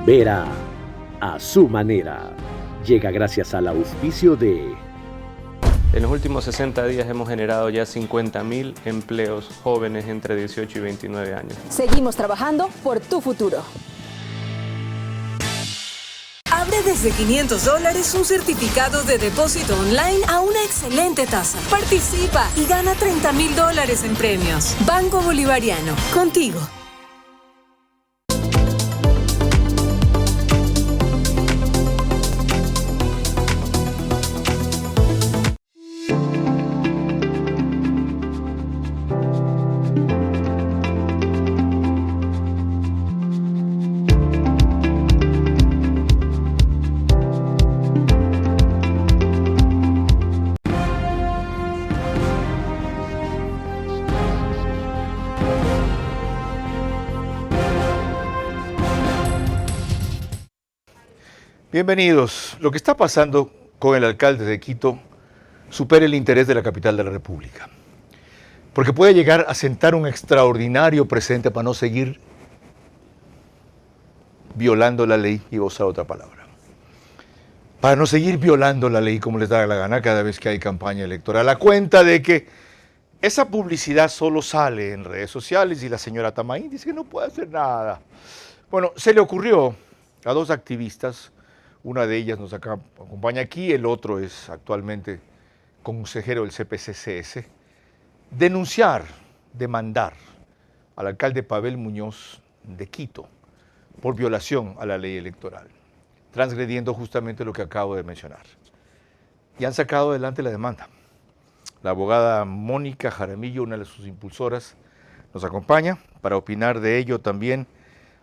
Vera a su manera. Llega gracias al auspicio de... En los últimos 60 días hemos generado ya 50.000 empleos jóvenes entre 18 y 29 años. Seguimos trabajando por tu futuro. Abre desde $500 un certificado de depósito online a una excelente tasa. Participa y gana $30.000 en premios. Banco Bolivariano, contigo. Bienvenidos. Lo que está pasando con el alcalde de Quito supera el interés de la capital de la República, porque puede llegar a sentar un extraordinario precedente para no seguir violando la ley, y usar otra palabra, para no seguir violando la ley como les da la gana cada vez que hay campaña electoral, a cuenta de que esa publicidad solo sale en redes sociales y la señora Tamaín dice que no puede hacer nada. Bueno, se le ocurrió a dos activistas. Una de ellas nos acompaña aquí, el otro es actualmente consejero del CPCCS, demandar al alcalde Pavel Muñoz de Quito por violación a la ley electoral, transgrediendo justamente lo que acabo de mencionar. Y han sacado adelante la demanda. La abogada Mónica Jaramillo, una de sus impulsoras, nos acompaña para opinar de ello también.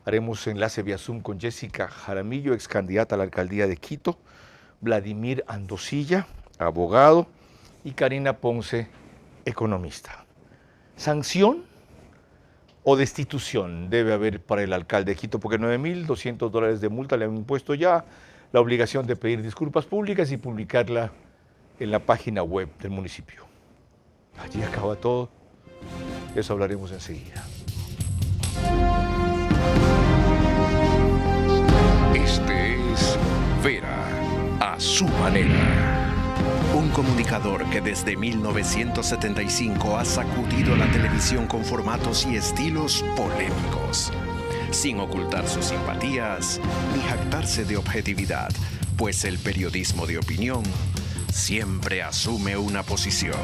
Haremos enlace vía Zoom con Jessica Jaramillo, ex candidata a la alcaldía de Quito, Vladimir Andosilla, abogado, y Karina Ponce, economista. ¿Sanción o destitución debe haber para el alcalde de Quito? Porque $9.200 de multa le han impuesto ya, la obligación de pedir disculpas públicas y publicarla en la página web del municipio. Allí acaba todo. De eso hablaremos enseguida. Este es Vera a su manera. Un comunicador que desde 1975 ha sacudido la televisión con formatos y estilos polémicos, sin ocultar sus simpatías ni jactarse de objetividad, pues el periodismo de opinión siempre asume una posición.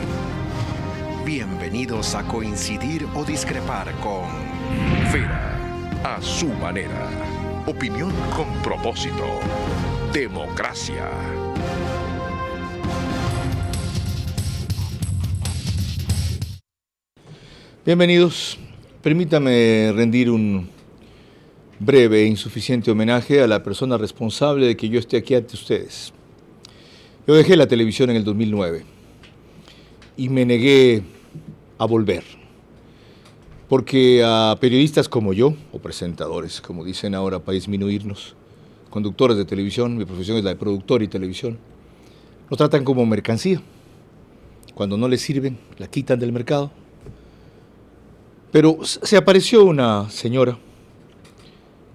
Bienvenidos a coincidir o discrepar con Vera a su manera. Opinión con propósito. Democracia. Bienvenidos. Permítame rendir un breve e insuficiente homenaje a la persona responsable de que yo esté aquí ante ustedes. Yo dejé la televisión en el 2009 y me negué a volver, porque a periodistas como yo, o presentadores, como dicen ahora para disminuirnos, conductores de televisión, mi profesión es la de productor y televisión, nos tratan como mercancía. Cuando no les sirven, la quitan del mercado. Pero se apareció una señora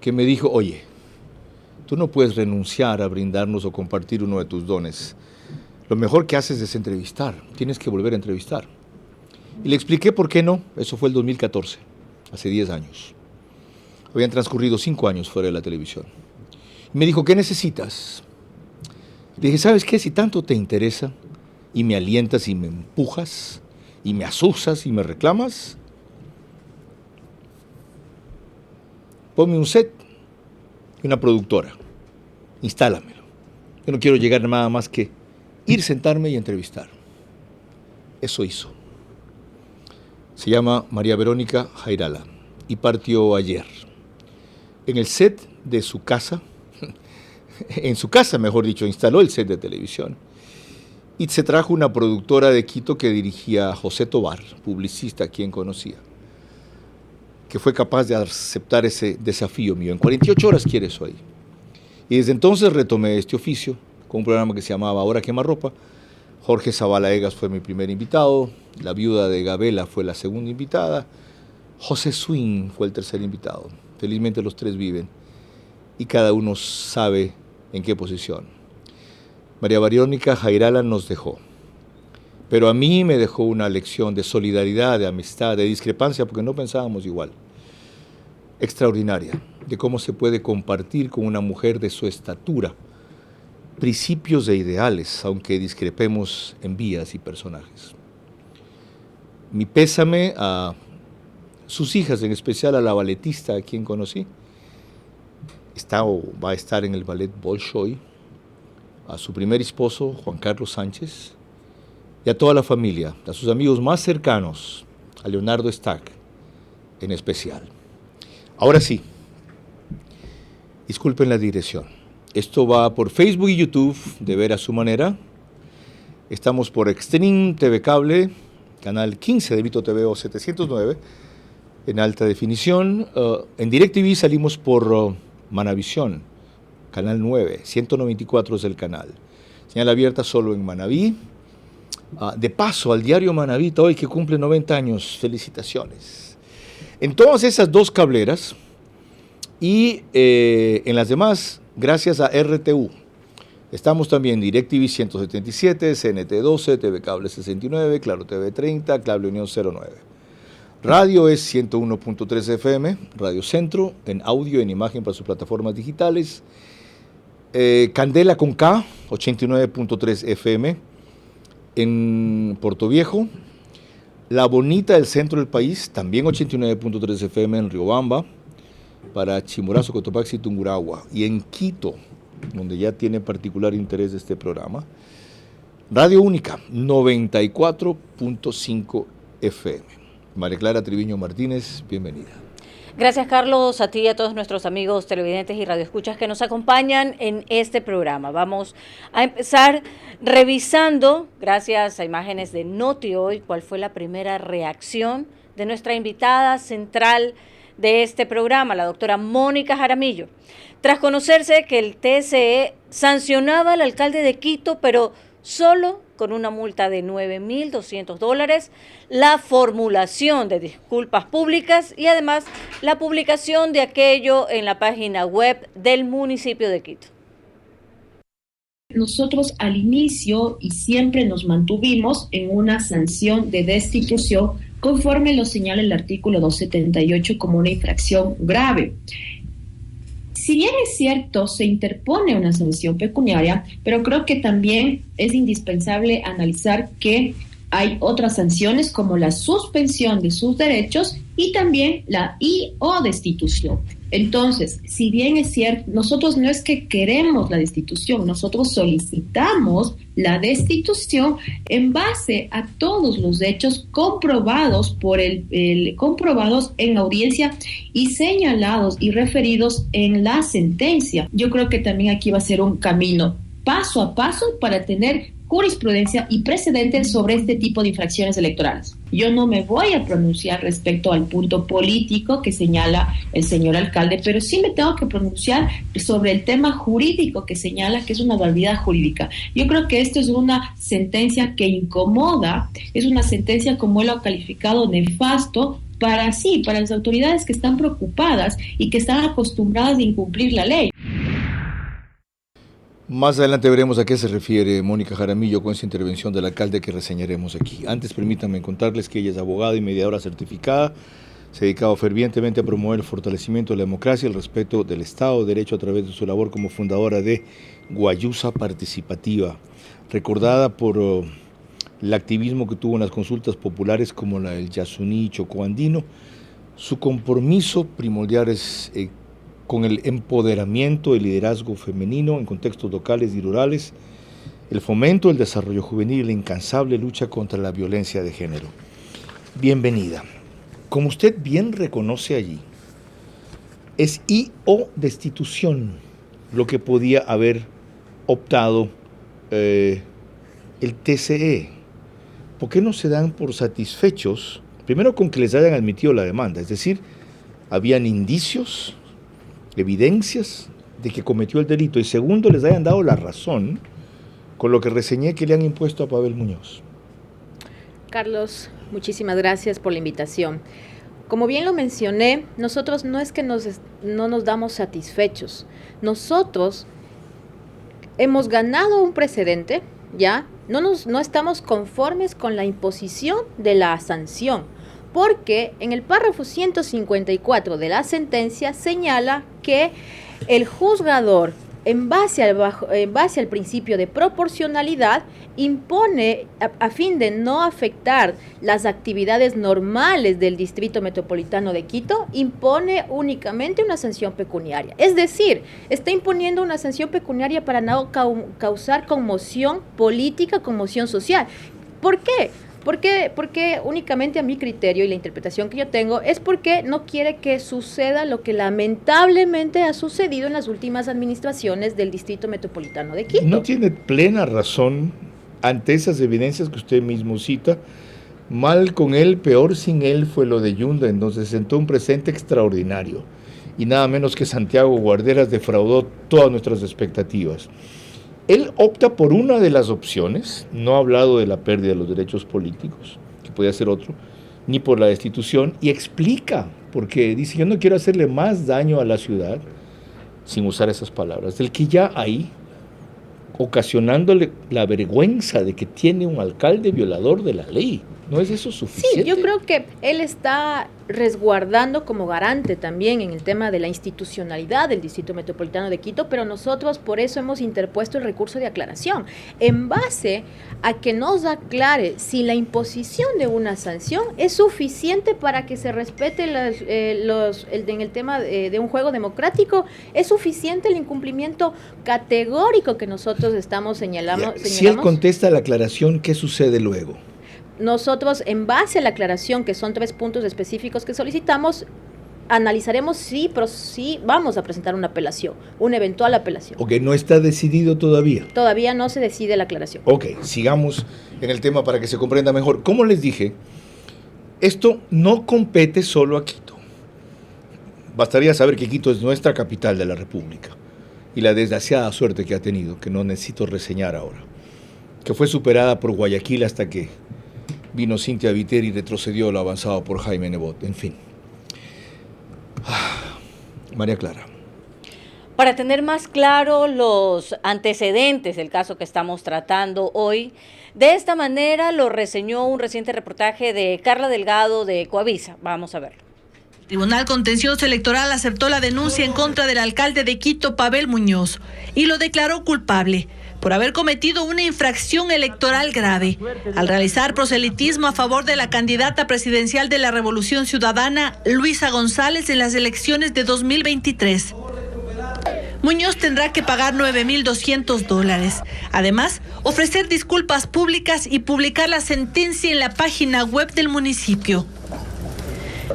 que me dijo: oye, tú no puedes renunciar a brindarnos o compartir uno de tus dones. Lo mejor que haces es entrevistar, tienes que volver a entrevistar. Y le expliqué por qué no. Eso fue el 2014, hace 10 años. Habían transcurrido 5 años fuera de la televisión. Y me dijo: ¿qué necesitas? Le dije: ¿sabes qué? Si tanto te interesa y me alientas y me empujas y me asusas y me reclamas, ponme un set y una productora, instálamelo. Yo no quiero llegar nada más que ir, sentarme y entrevistar. Eso hizo. Se llama María Verónica Jairala y partió ayer. En el set de su casa, en su casa mejor dicho, instaló el set de televisión y se trajo una productora de Quito que dirigía a José Tobar, publicista, quien conocía, que fue capaz de aceptar ese desafío mío. En 48 horas quiere eso ahí. Y desde entonces retomé este oficio con un programa que se llamaba Ahora Quemarropa. Jorge Zavala Egas fue mi primer invitado, la viuda de Gabela fue la segunda invitada, José Swing fue el tercer invitado. Felizmente los tres viven. y cada uno sabe en qué posición. María Verónica Jairala nos dejó, pero a mí me dejó una lección de solidaridad, de amistad, de discrepancia, porque no pensábamos igual, extraordinaria, de cómo se puede compartir con una mujer de su estatura principios e ideales, aunque discrepemos en vías y personajes. Mi pésame a sus hijas, en especial a la balletista a quien conocí, está o va a estar en el ballet Bolshoi, a su primer esposo, Juan Carlos Sánchez, y a toda la familia, a sus amigos más cercanos, a Leonardo Stack en especial. Ahora sí, disculpen la digresión. Esto va por Facebook y YouTube, de ver a su manera. Estamos por Extreme TV Cable, canal 15 de Vito TV o 709, en alta definición. En DirecTV salimos por Manavisión, canal 9, 194 es el canal. Señal abierta solo en Manaví. De paso, al diario Manavita, hoy que cumple 90 años, felicitaciones. En todas esas dos cableras y en las demás, gracias a RTU. Estamos también en DirecTV 177, CNT 12, TV Cable 69, Claro TV 30, Cable Unión 09. Radio es 101.3 FM, Radio Centro, en audio y en imagen para sus plataformas digitales. Candela con K, 89.3 FM, en Puerto Viejo. La Bonita del centro del país, también 89.3 FM en Riobamba, para Chimborazo, Cotopaxi y Tungurahua. Y en Quito, donde ya tiene particular interés este programa, Radio Única, 94.5 FM. María Clara Triviño Martínez, bienvenida. Gracias, Carlos, a ti y a todos nuestros amigos televidentes y radioescuchas que nos acompañan en este programa. Vamos a empezar revisando, gracias a imágenes de Noti Hoy, cuál fue la primera reacción de nuestra invitada central de este programa, la doctora Mónica Jaramillo, tras conocerse que el TSE sancionaba al alcalde de Quito, pero solo con una multa de $9.200, la formulación de disculpas públicas y además la publicación de aquello en la página web del municipio de Quito. Nosotros al inicio y siempre nos mantuvimos en una sanción de destitución conforme lo señala el artículo 278 como una infracción grave. Si bien es cierto, se interpone una sanción pecuniaria, pero creo que también es indispensable analizar que hay otras sanciones como la suspensión de sus derechos y también la o destitución. Entonces, si bien es cierto, nosotros no es que queremos la destitución, nosotros solicitamos la destitución en base a todos los hechos comprobados por comprobados en audiencia y señalados y referidos en la sentencia. Yo creo que también aquí va a ser un camino paso a paso para tener jurisprudencia y precedentes sobre este tipo de infracciones electorales. Yo no me voy a pronunciar respecto al punto político que señala el señor alcalde, pero sí me tengo que pronunciar sobre el tema jurídico que señala que es una barbaridad jurídica. Yo creo que esto es una sentencia que incomoda, es una sentencia, como él lo ha calificado, nefasto, para las autoridades que están preocupadas y que están acostumbradas a incumplir la ley. Más adelante veremos a qué se refiere Mónica Jaramillo con esa intervención del alcalde que reseñaremos aquí. Antes permítanme contarles que ella es abogada y mediadora certificada, se ha dedicado fervientemente a promover el fortalecimiento de la democracia y el respeto del Estado de Derecho a través de su labor como fundadora de Guayusa Participativa, recordada por el activismo que tuvo en las consultas populares como la del Yasuní Chocó Andino. Su compromiso primordial es con el empoderamiento y liderazgo femenino en contextos locales y rurales, el fomento del desarrollo juvenil y la incansable lucha contra la violencia de género. Bienvenida. Como usted bien reconoce allí, es o destitución lo que podía haber optado el TSE. ¿Por qué no se dan por satisfechos? Primero, con que les hayan admitido la demanda, es decir, habían indicios, evidencias de que cometió el delito, y segundo, les hayan dado la razón con lo que reseñé que le han impuesto a Pavel Muñoz. Carlos, muchísimas gracias por la invitación. Como bien lo mencioné, nosotros no es que no nos damos satisfechos. Nosotros hemos ganado un precedente, ¿ya? No estamos conformes con la imposición de la sanción, porque en el párrafo 154 de la sentencia señala que el juzgador, en base al principio de proporcionalidad, impone, a fin de no afectar las actividades normales del Distrito Metropolitano de Quito, impone únicamente una sanción pecuniaria. Es decir, está imponiendo una sanción pecuniaria para no causar conmoción política, conmoción social. ¿Por qué? Porque únicamente a mi criterio y la interpretación que yo tengo es porque no quiere que suceda lo que lamentablemente ha sucedido en las últimas administraciones del Distrito Metropolitano de Quito. No tiene plena razón ante esas evidencias que usted mismo cita. Mal con él, peor sin él fue lo de Yunda, en donde se sentó un presente extraordinario y nada menos que Santiago Guarderas defraudó todas nuestras expectativas. Él opta por una de las opciones, no ha hablado de la pérdida de los derechos políticos, que podía ser otro, ni por la destitución, y explica, porque dice, yo no quiero hacerle más daño a la ciudad, sin usar esas palabras, del que ya hay, ocasionándole la vergüenza de que tiene un alcalde violador de la ley. ¿No es eso suficiente? Sí, yo creo que él está resguardando como garante también en el tema de la institucionalidad del Distrito Metropolitano de Quito, pero nosotros por eso hemos interpuesto el recurso de aclaración, en base a que nos aclare si la imposición de una sanción es suficiente para que se respete en el tema de un juego democrático, es suficiente el incumplimiento categórico que nosotros estamos señalando. Si él contesta la aclaración, ¿qué sucede luego? Nosotros, en base a la aclaración, que son 3 puntos específicos que solicitamos, analizaremos si vamos a presentar una apelación, una eventual apelación. Ok, no está decidido todavía. Todavía no se decide la aclaración. Ok, sigamos en el tema para que se comprenda mejor. Como les dije, esto no compete solo a Quito. Bastaría saber que Quito es nuestra capital de la República y la desgraciada suerte que ha tenido, que no necesito reseñar ahora, que fue superada por Guayaquil hasta que vino Cintia Viteri y retrocedió lo avanzado por Jaime Nebot, en fin. María Clara. Para tener más claro los antecedentes del caso que estamos tratando hoy, de esta manera lo reseñó un reciente reportaje de Carla Delgado de Coavisa. Vamos a verlo. El Tribunal Contencioso Electoral aceptó la denuncia en contra del alcalde de Quito, Pavel Muñoz, y lo declaró culpable por haber cometido una infracción electoral grave al realizar proselitismo a favor de la candidata presidencial de la Revolución Ciudadana, Luisa González, en las elecciones de 2023. Muñoz tendrá que pagar $9,200. Además, ofrecer disculpas públicas y publicar la sentencia en la página web del municipio.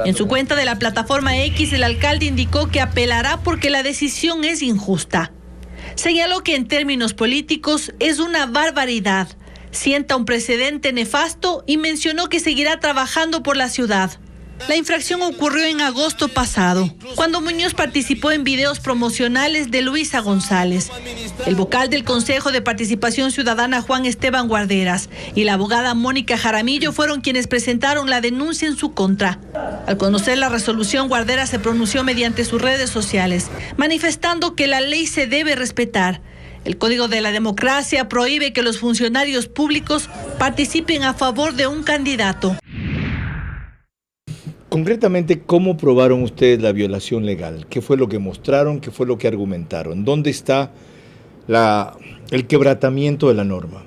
En su cuenta de la plataforma X, el alcalde indicó que apelará porque la decisión es injusta. Señaló que en términos políticos es una barbaridad, sienta un precedente nefasto y mencionó que seguirá trabajando por la ciudad. La infracción ocurrió en agosto pasado, cuando Muñoz participó en videos promocionales de Luisa González. El vocal del Consejo de Participación Ciudadana, Juan Esteban Guarderas, y la abogada Mónica Jaramillo fueron quienes presentaron la denuncia en su contra. Al conocer la resolución, Guarderas se pronunció mediante sus redes sociales, manifestando que la ley se debe respetar. El Código de la Democracia prohíbe que los funcionarios públicos participen a favor de un candidato. Concretamente, ¿cómo probaron ustedes la violación legal? ¿Qué fue lo que mostraron? ¿Qué fue lo que argumentaron? ¿Dónde está el quebrantamiento de la norma?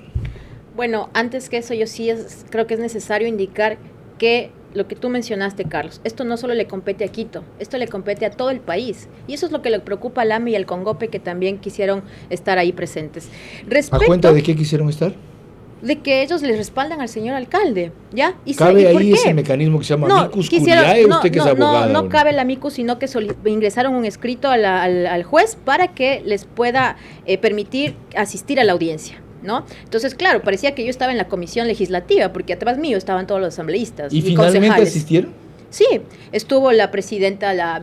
Bueno, antes que eso, yo sí creo que es necesario indicar que lo que tú mencionaste, Carlos, esto no solo le compete a Quito, esto le compete a todo el país. Y eso es lo que le preocupa al AMI y al CONGOPE, que también quisieron estar ahí presentes. ¿A cuenta de qué quisieron estar? De que ellos les respaldan al señor alcalde, ¿ya? ¿Cabe ahí ese mecanismo que se llama amicus curiae? Usted que es abogada. No cabe el amicus, sino que ingresaron un escrito al juez para que les pueda permitir asistir a la audiencia, ¿no? Entonces, claro, parecía que yo estaba en la comisión legislativa, porque atrás mío estaban todos los asambleístas y finalmente concejales. ¿Asistieron? Sí, estuvo la presidenta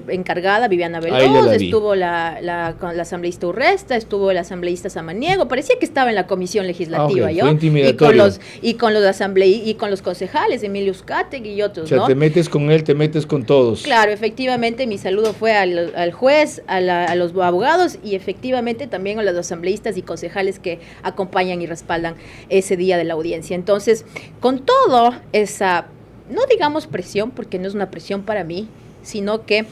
encargada, Viviana Veloz, estuvo la asambleísta Urresta, estuvo el asambleísta Samaniego, parecía que estaba en la comisión legislativa, Fue intimidatorio. y con los concejales, Emilio Uzcategui y otros, o sea, ¿no? Te metes con él, te metes con todos. Claro, efectivamente, mi saludo fue al juez, a los abogados y efectivamente también a los asambleístas y concejales que acompañan y respaldan ese día de la audiencia. Entonces, con todo esa, no digamos presión, porque no es una presión para mí, sino que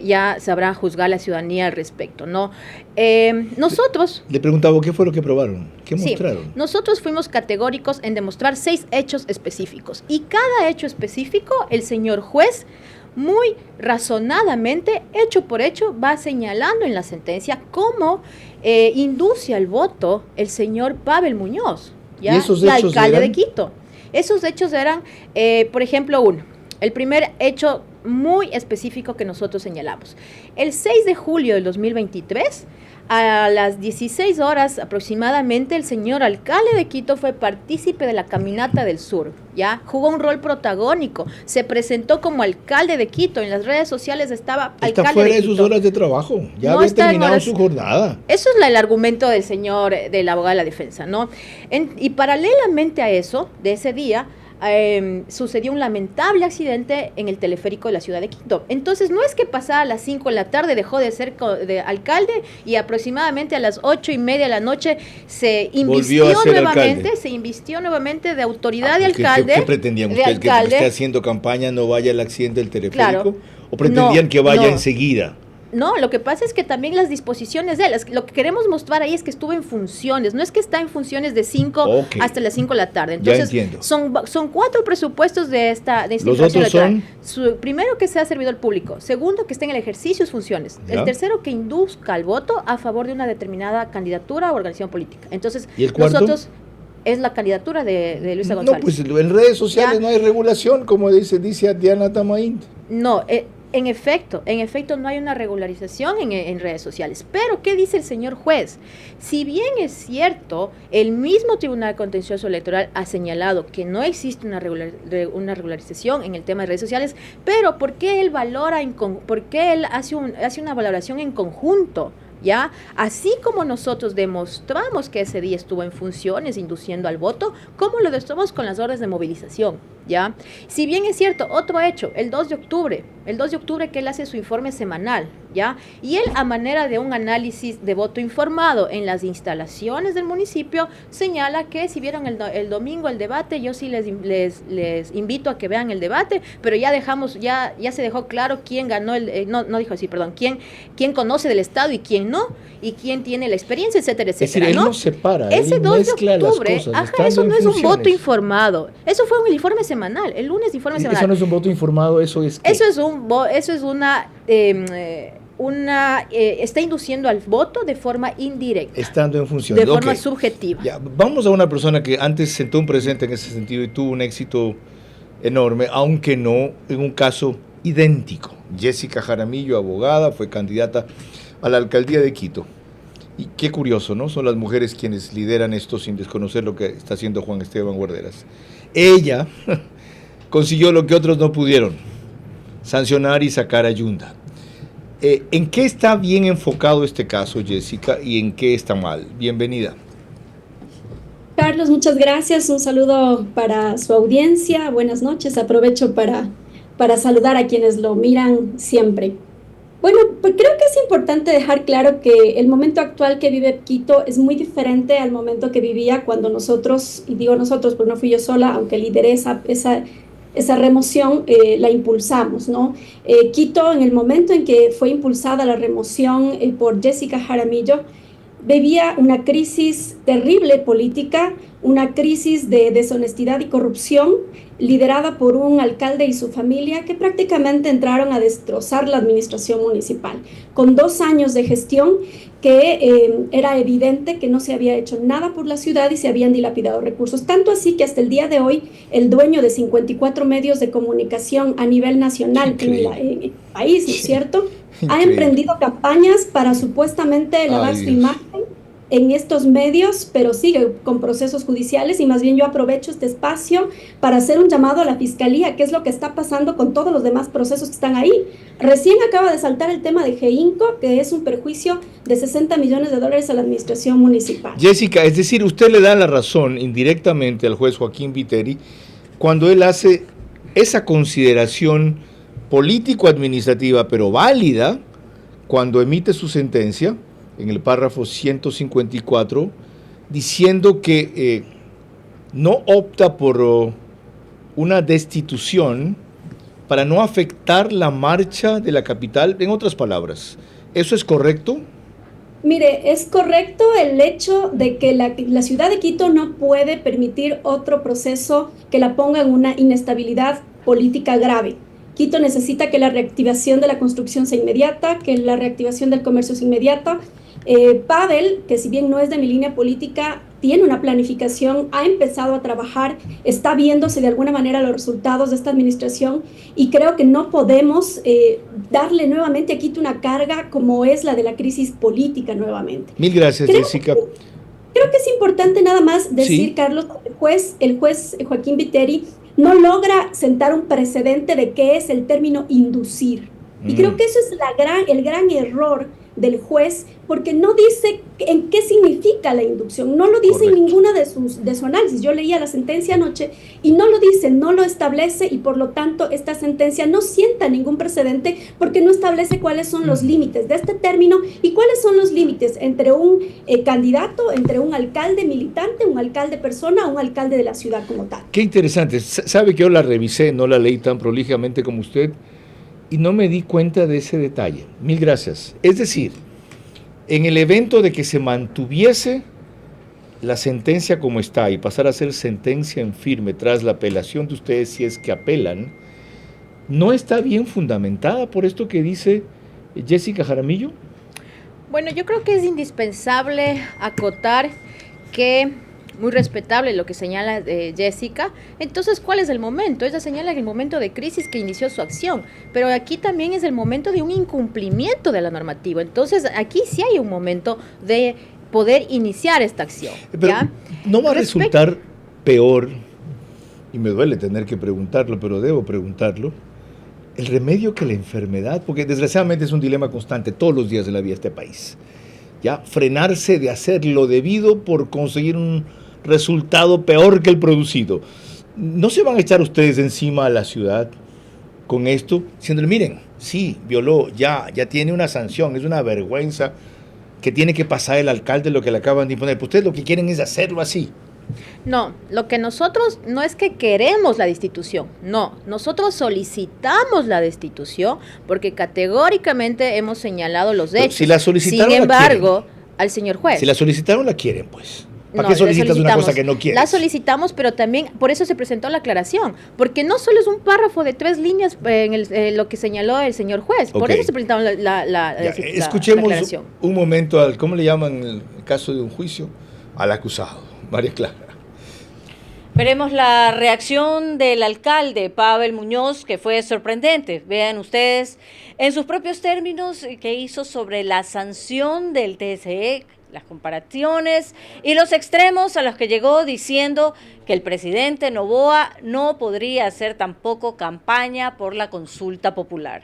ya sabrá juzgar la ciudadanía al respecto, ¿no? Nosotros... Le preguntaba, ¿qué fue lo que probaron? ¿Qué mostraron? Sí, nosotros fuimos categóricos en demostrar 6 hechos específicos, y cada hecho específico, el señor juez, muy razonadamente, hecho por hecho, va señalando en la sentencia cómo induce al voto el señor Pavel Muñoz, ¿ya? ¿Y esos el hechos alcalde eran? de Quito. Esos hechos eran, por ejemplo, el primer hecho muy específico que nosotros señalamos. El 6 de julio del 2023, a las 16 horas aproximadamente, el señor alcalde de Quito fue partícipe de la Caminata del Sur, ¿ya? Jugó un rol protagónico, se presentó como alcalde de Quito, en las redes sociales estaba alcalde de Quito. Está fuera de sus horas de trabajo, ya había terminado su jornada. Eso es el argumento del señor, del abogado de la defensa, ¿no? Y paralelamente a eso, de ese día, sucedió un lamentable accidente en el teleférico de la ciudad de Quito. Entonces, no es que pasada a las 5 de la tarde dejó de ser de alcalde y aproximadamente a las 8:30 de la noche se invistió nuevamente de autoridad de alcalde. ¿Qué pretendían ustedes? ¿Que esté haciendo campaña no vaya al accidente del teleférico? Claro. ¿O pretendían que vaya enseguida? No, lo que pasa es que también las disposiciones de él, lo que queremos mostrar ahí es que estuvo en funciones, no es que está en funciones de 5 hasta las 5 de la tarde. Entonces, son 4 presupuestos de esta infracción electoral. Primero, que sea servidor público. Segundo, que esté en el ejercicio de sus funciones. ¿Ya? El tercero, que induzca al voto a favor de una determinada candidatura o organización política. Entonces, ¿y el cuarto? Nosotros... Es la candidatura de Luisa González. No, pues en redes sociales no hay regulación, como dice Diana Tamaín. No, en efecto, no hay una regularización en redes sociales. Pero, ¿qué dice el señor juez? Si bien es cierto, el mismo Tribunal Contencioso Electoral ha señalado que no existe una regularización en el tema de redes sociales, pero ¿por qué él hace una valoración en conjunto? ¿Ya? Así como nosotros demostramos que ese día estuvo en funciones induciendo al voto, ¿cómo lo demostramos con las órdenes de movilización? ¿Ya? Si bien es cierto, otro hecho, el 2 de octubre que él hace su informe semanal, ¿ya? Y él, a manera de un análisis de voto informado en las instalaciones del municipio, señala que si vieron el domingo el debate, yo sí les invito a que vean el debate, pero ya se dejó claro quién ganó quién conoce del Estado y quién no, y quién tiene la experiencia, etcétera, etcétera. Es decir, él no separa, ese 2 de octubre, eso no es un voto informado, eso fue un informe semanal, el lunes informe semanal. Eso no es un voto informado, eso es ¿qué? Está induciendo al voto de forma indirecta. Estando en función. De forma subjetiva. Ya, vamos a una persona que antes sentó un precedente en ese sentido y tuvo un éxito enorme, aunque no en un caso idéntico. Jessica Jaramillo, abogada, fue candidata a la alcaldía de Quito. Y qué curioso, ¿no? Son las mujeres quienes lideran esto sin desconocer lo que está haciendo Juan Esteban Guarderas. Ella consiguió lo que otros no pudieron: sancionar y sacar a Yunda. ¿En qué está bien enfocado este caso, Jessica, y en qué está mal? Bienvenida. Carlos, muchas gracias. Un saludo para su audiencia. Buenas noches. Aprovecho para saludar a quienes lo miran siempre. Bueno, pues creo que es importante dejar claro que el momento actual que vive Quito es muy diferente al momento que vivía cuando nosotros, y digo nosotros porque no fui yo sola, aunque lideré esa remoción, la impulsamos, ¿no? Quito, en el momento en que fue impulsada la remoción por Jessica Jaramillo, vivía una crisis terrible política, una crisis de deshonestidad y corrupción, liderada por un alcalde y su familia que prácticamente entraron a destrozar la administración municipal, con 2 años de gestión que era evidente que no se había hecho nada por la ciudad y se habían dilapidado recursos, tanto así que hasta el día de hoy el dueño de 54 medios de comunicación a nivel nacional en el país, ¿no es cierto?, ha emprendido campañas para supuestamente lavar su imagen en estos medios, pero sigue con procesos judiciales y más bien yo aprovecho este espacio para hacer un llamado a la Fiscalía, qué es lo que está pasando con todos los demás procesos que están ahí. Recién acaba de saltar el tema de GEINCO, que es un perjuicio de 60 millones de dólares a la administración municipal. Jessica, es decir, usted le da la razón indirectamente al juez Joaquín Viteri cuando él hace esa consideración político-administrativa, pero válida, cuando emite su sentencia, en el párrafo 154, diciendo que no opta por una destitución para no afectar la marcha de la capital, en otras palabras. ¿Eso es correcto? Mire, es correcto el hecho de que la ciudad de Quito no puede permitir otro proceso que la ponga en una inestabilidad política grave. Quito necesita que la reactivación de la construcción sea inmediata, que la reactivación del comercio sea inmediata. Pavel, que si bien no es de mi línea política, tiene una planificación, ha empezado a trabajar, está viéndose de alguna manera los resultados de esta administración y creo que no podemos darle nuevamente a Quito una carga como es la de la crisis política nuevamente. Mil gracias, Jessica. Creo que es importante nada más decir, sí, Carlos, el juez Joaquín Viteri no logra sentar un precedente de qué es el término inducir. Y creo que eso es el gran error del juez, porque no dice en qué significa la inducción, no lo dice en ninguna de su análisis. Yo leía la sentencia anoche y no lo dice, no lo establece y por lo tanto esta sentencia no sienta ningún precedente porque no establece cuáles son los límites de este término y cuáles son los límites entre un candidato, entre un alcalde militante, un alcalde persona, un alcalde de la ciudad como tal. Qué interesante. Sabe que yo la revisé, no la leí tan prolijamente como usted, y no me di cuenta de ese detalle. Mil gracias. Es decir, en el evento de que se mantuviese la sentencia como está y pasara a ser sentencia en firme tras la apelación de ustedes, si es que apelan, ¿no está bien fundamentada por esto que dice Jessica Jaramillo? Bueno, yo creo que es indispensable acotar que muy respetable lo que señala Jessica. Entonces, ¿cuál es el momento? Ella señala el momento de crisis que inició su acción, pero aquí también es el momento de un incumplimiento de la normativa. Entonces, aquí sí hay un momento de poder iniciar esta acción. Pero ¿ya? ¿no va a resultar peor, y me duele tener que preguntarlo, pero debo preguntarlo, el remedio que la enfermedad? Porque desgraciadamente es un dilema constante todos los días de la vida de este país. ¿Ya? Frenarse de hacer lo debido por conseguir un resultado peor que el producido. ¿No se van a echar ustedes encima a la ciudad con esto? Diciéndole, miren, sí, violó, ya tiene una sanción, es una vergüenza que tiene que pasar el alcalde lo que le acaban de imponer. Pues ustedes lo que quieren es hacerlo así. No, lo que nosotros no es que queremos la destitución, no, nosotros solicitamos la destitución porque categóricamente hemos señalado los hechos. Si la solicitaron, sin embargo, al señor juez. Si la solicitaron, la quieren, pues. ¿Para qué solicitas una cosa que no quieres? La solicitamos, pero también por eso se presentó la aclaración, porque no solo es un párrafo de 3 líneas en lo que señaló el señor juez, por eso se presentó la escuchemos aclaración. Un momento al, ¿cómo le llaman en el caso de un juicio? Al acusado, María Clara. Veremos la reacción del alcalde Pavel Muñoz, que fue sorprendente. Vean ustedes en sus propios términos que hizo sobre la sanción del TSE, las comparaciones y los extremos a los que llegó diciendo que el presidente Noboa no podría hacer tampoco campaña por la consulta popular.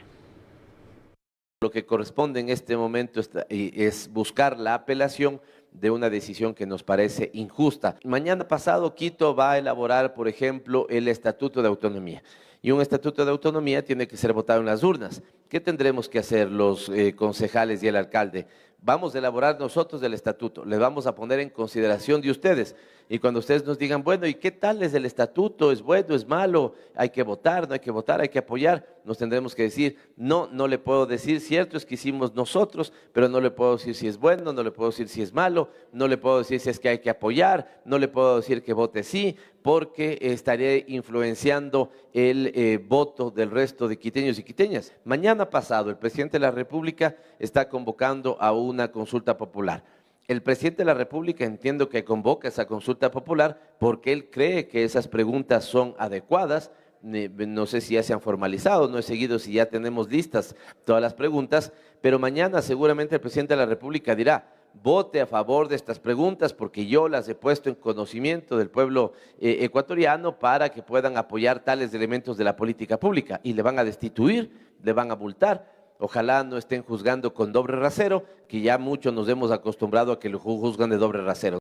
Lo que corresponde en este momento es buscar la apelación de una decisión que nos parece injusta. Mañana pasado Quito va a elaborar, por ejemplo, el Estatuto de Autonomía. Y un Estatuto de Autonomía tiene que ser votado en las urnas. ¿Qué tendremos que hacer los concejales y el alcalde? Vamos a elaborar nosotros el estatuto, le vamos a poner en consideración de ustedes. Y cuando ustedes nos digan, bueno, ¿y qué tal es el estatuto? ¿Es bueno? ¿Es malo? ¿Hay que votar? ¿No hay que votar? ¿Hay que apoyar? Nos tendremos que decir, no le puedo decir, cierto es que hicimos nosotros, pero no le puedo decir si es bueno, no le puedo decir si es malo, no le puedo decir si es que hay que apoyar, no le puedo decir que vote sí, porque estaré influenciando el voto del resto de quiteños y quiteñas. Mañana pasado, el presidente de la República está convocando a una consulta popular. El presidente de la República entiendo que convoca esa consulta popular porque él cree que esas preguntas son adecuadas. No sé si ya se han formalizado, no he seguido si ya tenemos listas todas las preguntas, pero mañana seguramente el presidente de la República dirá, vote a favor de estas preguntas porque yo las he puesto en conocimiento del pueblo ecuatoriano para que puedan apoyar tales elementos de la política pública y le van a destituir, le van a multar. Ojalá no estén juzgando con doble rasero, que ya muchos nos hemos acostumbrado a que lo juzgan de doble rasero.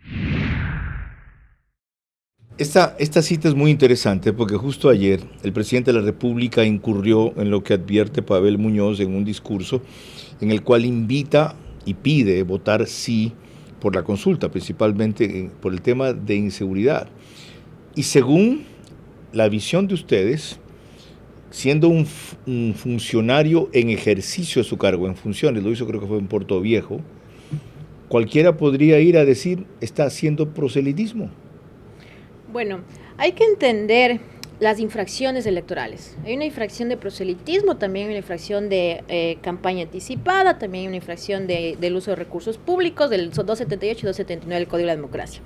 Esta cita es muy interesante porque justo ayer el presidente de la República incurrió en lo que advierte Pavel Muñoz en un discurso en el cual invita y pide votar sí por la consulta, principalmente por el tema de inseguridad. Y según la visión de ustedes, siendo un funcionario en ejercicio de su cargo, en funciones, lo hizo creo que fue en Puerto Viejo, cualquiera podría ir a decir, está haciendo proselitismo. Bueno, hay que entender las infracciones electorales. Hay una infracción de proselitismo, también hay una infracción de campaña anticipada, también hay una infracción del uso de recursos públicos, del 278 y 279 del Código de la Democracia.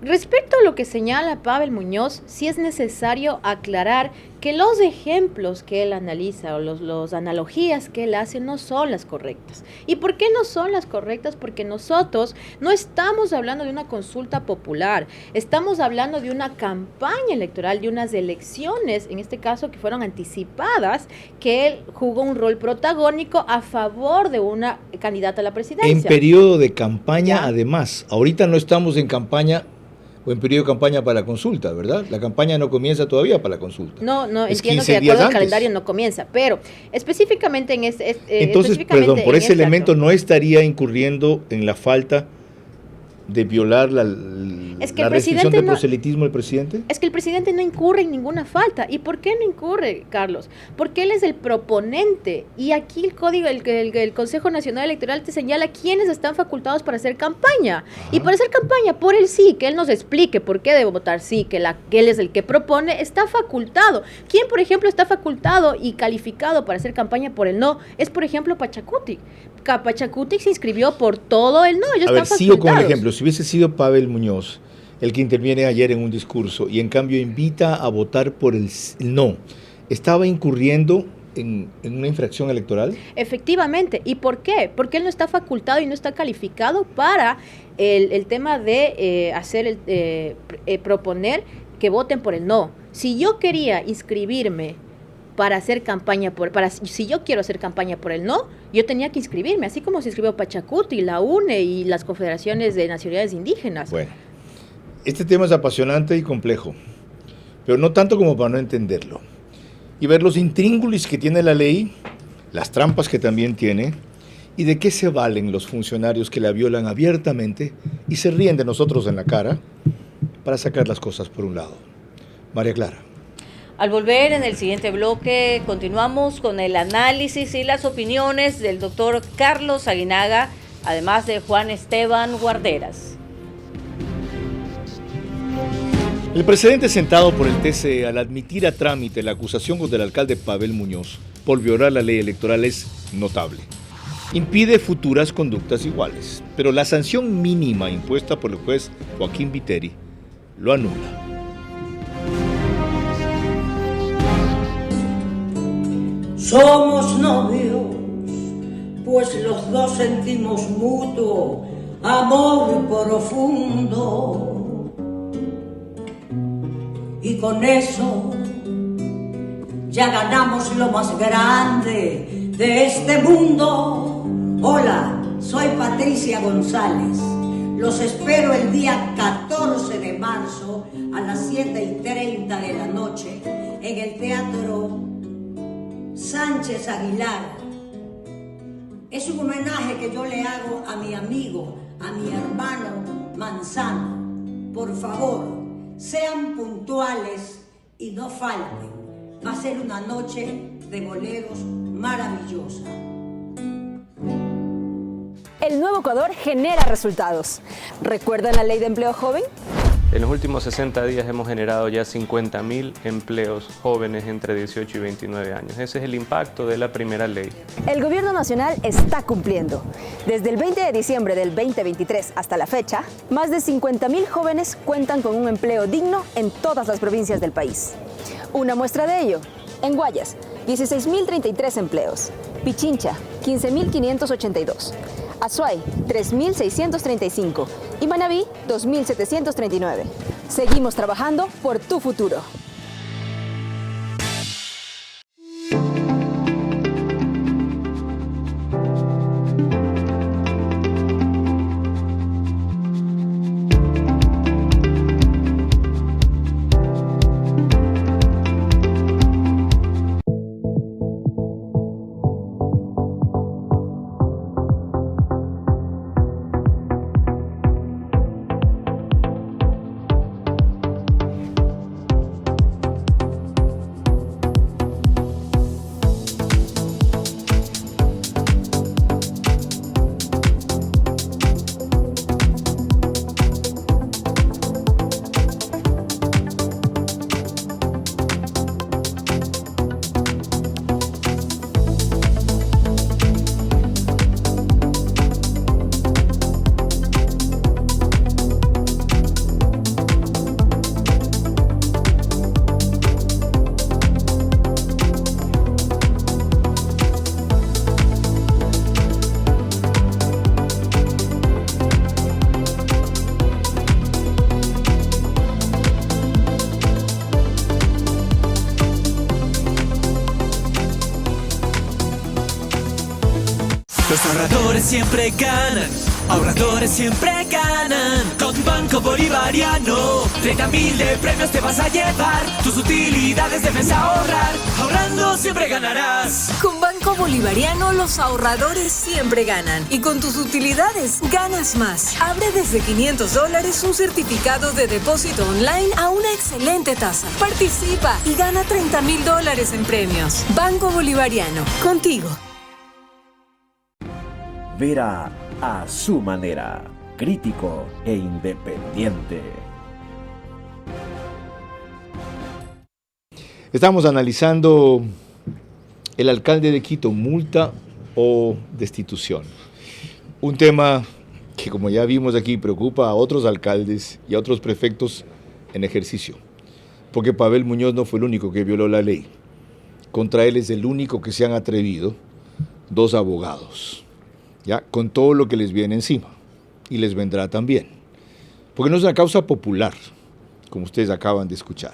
Respecto a lo que señala Pavel Muñoz, sí es necesario aclarar que los ejemplos que él analiza o los analogías que él hace no son las correctas. ¿Y por qué no son las correctas? Porque nosotros no estamos hablando de una consulta popular, estamos hablando de una campaña electoral, de unas elecciones, en este caso que fueron anticipadas, que él jugó un rol protagónico a favor de una candidata a la presidencia. En periodo de campaña, además, ahorita no estamos en campaña o en periodo de campaña para la consulta, ¿verdad? La campaña no comienza todavía para la consulta. No, entiendo que de acuerdo al calendario no comienza, pero específicamente en entonces, perdón, por ese elemento no estaría incurriendo en la falta de violar la restricción del proselitismo del presidente? Es que el presidente no incurre en ninguna falta. ¿Y por qué no incurre, Carlos? Porque él es el proponente y aquí el código, el Consejo Nacional Electoral te señala quiénes están facultados para hacer campaña. Ajá. Y para hacer campaña por el sí, que él nos explique por qué debe votar sí, que él es el que propone, está facultado. ¿Quién, por ejemplo, está facultado y calificado para hacer campaña por el no? Es, por ejemplo, Pachacuti. Pachacuti se inscribió por todo el no. Ellos están facultados. Sigo con el ejemplo. Si hubiese sido Pavel Muñoz el que interviene ayer en un discurso y en cambio invita a votar por el no, ¿estaba incurriendo en una infracción electoral? Efectivamente. ¿Y por qué? Porque él no está facultado y no está calificado para el tema de proponer que voten por el no. Si yo quería inscribirme para hacer campaña si yo quiero hacer campaña por el no, yo tenía que inscribirme, así como se inscribió Pachacuti, la UNE y las confederaciones de nacionalidades indígenas. Bueno, este tema es apasionante y complejo, pero no tanto como para no entenderlo. Y ver los intríngulis que tiene la ley, las trampas que también tiene, y de qué se valen los funcionarios que la violan abiertamente y se ríen de nosotros en la cara para sacar las cosas por un lado. María Clara. Al volver en el siguiente bloque, continuamos con el análisis y las opiniones del doctor Carlos Aguinaga, además de Juan Esteban Guarderas. El precedente sentado por el TCE al admitir a trámite la acusación contra el alcalde Pavel Muñoz por violar la ley electoral es notable. Impide futuras conductas iguales, pero la sanción mínima impuesta por el juez Joaquín Viteri lo anula. Somos novios, pues los dos sentimos mutuo amor profundo. Y con eso ya ganamos lo más grande de este mundo. Hola, soy Patricia González. Los espero el día 14 de marzo a las 7:30 de la noche en el Teatro Sánchez Aguilar. Es un homenaje que yo le hago a mi amigo, a mi hermano Manzano. Por favor, sean puntuales y no falten. Va a ser una noche de boleros maravillosa. El nuevo Ecuador genera resultados. ¿Recuerdan la ley de empleo joven? En los últimos 60 días hemos generado ya 50.000 empleos jóvenes entre 18 y 29 años. Ese es el impacto de la primera ley. El gobierno nacional está cumpliendo. Desde el 20 de diciembre del 2023 hasta la fecha, más de 50.000 jóvenes cuentan con un empleo digno en todas las provincias del país. Una muestra de ello, en Guayas, 16.033 empleos. Pichincha, 15.582. Azuay, 3.635 y Manabí, 2.739. Seguimos trabajando por tu futuro. Los ahorradores siempre ganan, ahorradores siempre ganan. Con tu Banco Bolivariano, 30.000 de premios te vas a llevar. Tus utilidades debes ahorrar, ahorrando siempre ganarás. Con Banco Bolivariano los ahorradores siempre ganan. Y con tus utilidades ganas más. Abre desde $500 un certificado de depósito online a una excelente tasa. Participa y gana $30.000 en premios. Banco Bolivariano, contigo. Vera a su manera, crítico e independiente. Estamos analizando el alcalde de Quito, multa o destitución. Un tema que, como ya vimos aquí, preocupa a otros alcaldes y a otros prefectos en ejercicio. Porque Pavel Muñoz no fue el único que violó la ley. Contra él es el único que se han atrevido 2 abogados. ¿Ya? Con todo lo que les viene encima, y les vendrá también, porque no es una causa popular, como ustedes acaban de escuchar.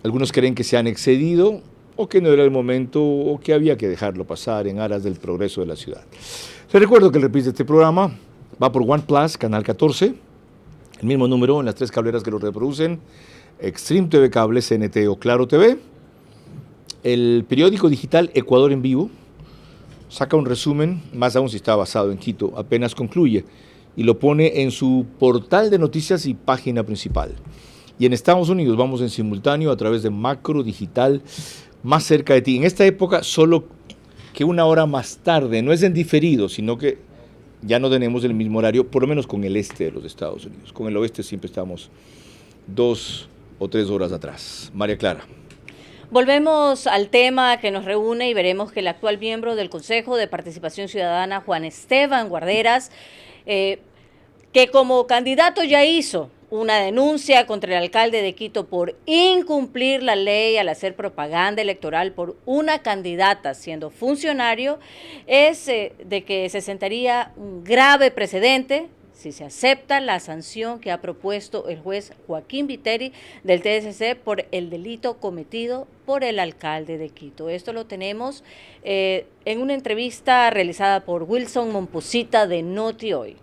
Algunos creen que se han excedido, o que no era el momento, o que había que dejarlo pasar en aras del progreso de la ciudad. Les recuerdo que el reprise de este programa va por OnePlus, Canal 14, el mismo número en las 3 cableras que lo reproducen, Extreme TV Cable, CNT o Claro TV, el periódico digital Ecuador en Vivo, saca un resumen, más aún si está basado en Quito, apenas concluye, y lo pone en su portal de noticias y página principal. Y en Estados Unidos vamos en simultáneo a través de Macro Digital, más cerca de ti. En esta época, solo que 1 hora más tarde, no es en diferido, sino que ya no tenemos el mismo horario, por lo menos con el este de los Estados Unidos. Con el oeste siempre estamos 2 o 3 horas atrás. María Clara. Volvemos al tema que nos reúne y veremos que el actual miembro del Consejo de Participación Ciudadana, Juan Esteban Guarderas, que como candidato ya hizo una denuncia contra el alcalde de Quito por incumplir la ley al hacer propaganda electoral por una candidata siendo funcionario, es de que se sentaría un grave precedente si se acepta la sanción que ha propuesto el juez Joaquín Viteri del TSC por el delito cometido por el alcalde de Quito. Esto lo tenemos en una entrevista realizada por Wilson Momposita de Noti Hoy.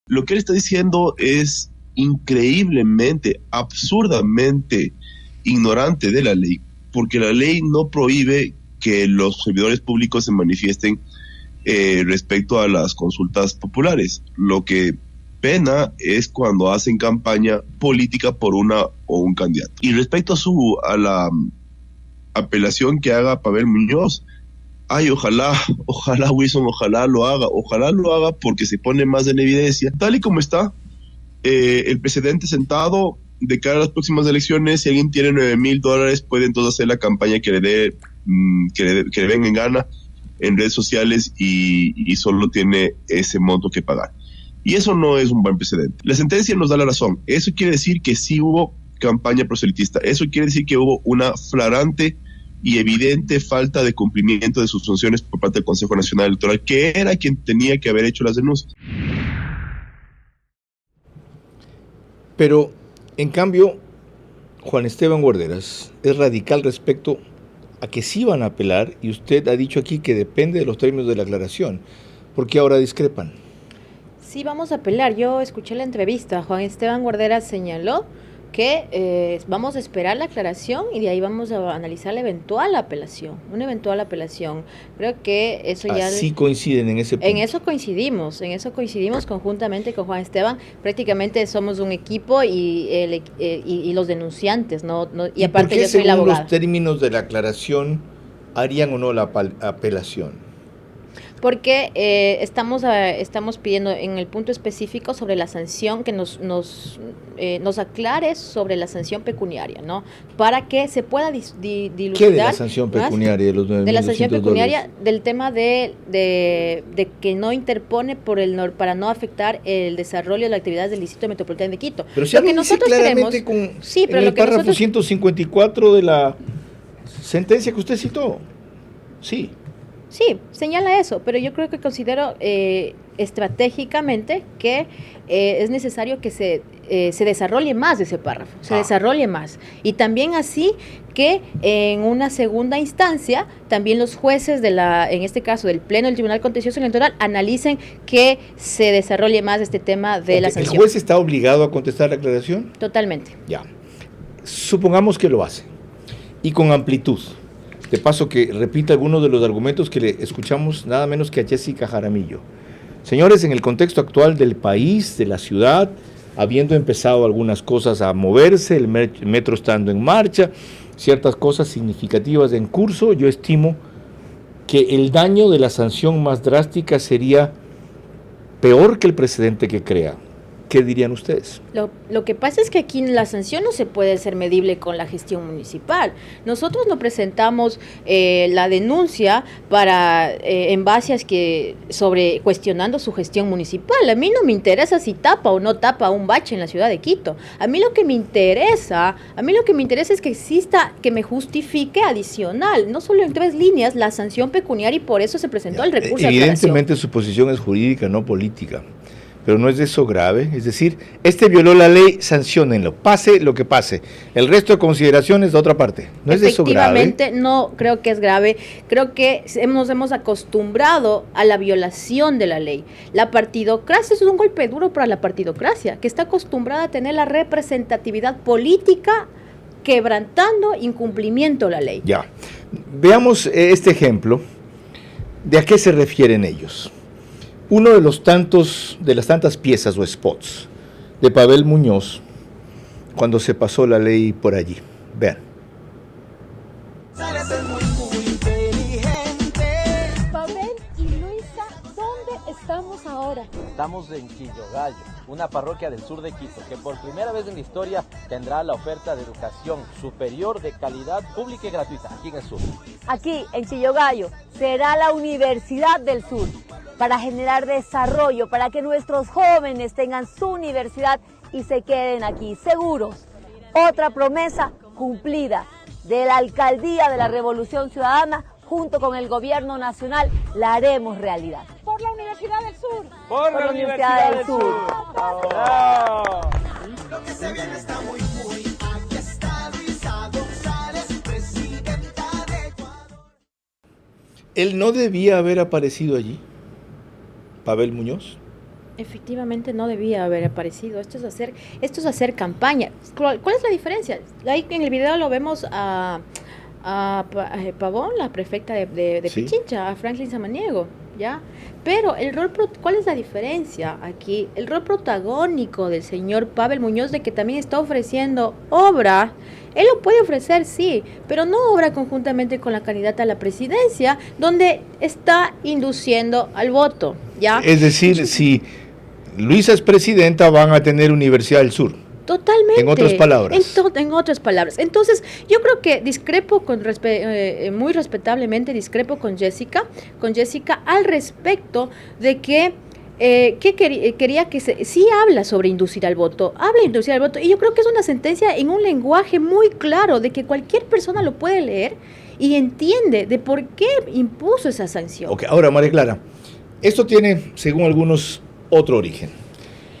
Lo que él está diciendo es increíblemente, absurdamente ignorante de la ley, porque la ley no prohíbe que los servidores públicos se manifiesten respecto a las consultas populares. Lo que pena es cuando hacen campaña política por una o un candidato. Y respecto a la apelación que haga Pavel Muñoz, ojalá Wilson, ojalá lo haga porque se pone más en evidencia. Tal y como está el presidente sentado de cara a las próximas elecciones, si alguien tiene $9,000, puede entonces hacer la campaña que le venga en gana en redes sociales y solo tiene ese monto que pagar. Y eso no es un buen precedente. La sentencia nos da la razón. Eso quiere decir que sí hubo campaña proselitista. Eso quiere decir que hubo una flagrante y evidente falta de cumplimiento de sus funciones por parte del Consejo Nacional Electoral, que era quien tenía que haber hecho las denuncias. Pero, en cambio, Juan Esteban Guarderas es radical respecto a que sí van a apelar, y usted ha dicho aquí que depende de los términos de la aclaración. ¿Por qué ahora discrepan? Sí, vamos a apelar. Yo escuché la entrevista. Juan Esteban Guarderas señaló que vamos a esperar la aclaración y de ahí vamos a analizar la eventual apelación, una eventual apelación. Creo que eso ya... Así coinciden en ese punto. En eso coincidimos conjuntamente con Juan Esteban. Prácticamente somos un equipo y los denunciantes, y aparte yo soy la abogada. ¿Por qué según los términos de la aclaración harían o no la apelación? Porque estamos pidiendo en el punto específico sobre la sanción, que nos aclare sobre la sanción pecuniaria, ¿no? Para que se pueda dilucidar. ¿Qué de la sanción pecuniaria de los $9,200? De la sanción pecuniaria, del tema de que no interpone para no afectar el desarrollo de las actividades del Distrito Metropolitano de Quito. Pero si alguien dice claramente en el párrafo 154 de la sentencia que usted citó. Sí. Sí, señala eso, pero yo creo que considero estratégicamente que es necesario que se desarrolle más ese párrafo, se desarrolle más. Y también así que en una segunda instancia, también los jueces en este caso del Pleno del Tribunal Contencioso Electoral, analicen que se desarrolle más este tema de la sanción. ¿El juez está obligado a contestar la aclaración? Totalmente. Ya. Supongamos que lo hace, y con amplitud. De paso que repita algunos de los argumentos que le escuchamos nada menos que a Jessica Jaramillo. Señores, en el contexto actual del país, de la ciudad, habiendo empezado algunas cosas a moverse, el metro estando en marcha, ciertas cosas significativas en curso, yo estimo que el daño de la sanción más drástica sería peor que el precedente que crea. ¿Qué dirían ustedes? Lo que pasa es que aquí la sanción no se puede ser medible con la gestión municipal. Nosotros no presentamos la denuncia en base a sobre cuestionando su gestión municipal. A mí no me interesa si tapa o no tapa un bache en la ciudad de Quito. A mí lo que me interesa es que exista, que me justifique adicional, no solo en 3 líneas, la sanción pecuniaria, y por eso se presentó el recurso de apelación. Evidentemente su posición es jurídica, no política. Pero no es de eso grave, es decir, violó la ley, sanciónenlo, pase lo que pase. El resto de consideraciones de otra parte. No es de eso grave. Efectivamente, no creo que es grave. Creo que nos hemos acostumbrado a la violación de la ley. La partidocracia es un golpe duro para la partidocracia, que está acostumbrada a tener la representatividad política quebrantando incumplimiento de la ley. Ya. Veamos este ejemplo. ¿De a qué se refieren ellos? Uno de las tantas piezas o spots de Pavel Muñoz cuando se pasó la ley por allí. Vean. Pavel y Luisa, ¿dónde estamos ahora? Estamos en Chillogallo, una parroquia del sur de Quito, que por primera vez en la historia tendrá la oferta de educación superior de calidad pública y gratuita aquí en el sur. Aquí, en Chillogallo, será la Universidad del Sur, para generar desarrollo, para que nuestros jóvenes tengan su universidad y se queden aquí seguros. Otra promesa cumplida de la Alcaldía de la Revolución Ciudadana, junto con el Gobierno Nacional, la haremos realidad. Por la Universidad del Sur. Por la Universidad del Sur. Lo que se viene está muy, aquí está Luisa González, presidenta de Ecuador. Él no debía haber aparecido allí, Pavel Muñoz. Efectivamente no debía haber aparecido. Esto es hacer campaña. ¿Cuál es la diferencia? Ahí en el video lo vemos a Pavón, la prefecta de sí. Pichincha, a Franklin Samaniego, ¿ya? Pero ¿cuál es la diferencia aquí? El rol protagónico del señor Pavel Muñoz, de que también está ofreciendo obra. Él lo puede ofrecer, sí, pero no obra conjuntamente con la candidata a la presidencia, donde está induciendo al voto, ¿ya? Es decir, si Luisa es presidenta, van a tener Universidad del Sur. Totalmente. En otras palabras. En otras palabras. Entonces, yo creo que discrepo muy respetablemente discrepo con Jessica al respecto de que quería que sí habla sobre inducir al voto, y yo creo que es una sentencia en un lenguaje muy claro de que cualquier persona lo puede leer y entiende de por qué impuso esa sanción. Ok, ahora María Clara, esto tiene, según algunos, otro origen.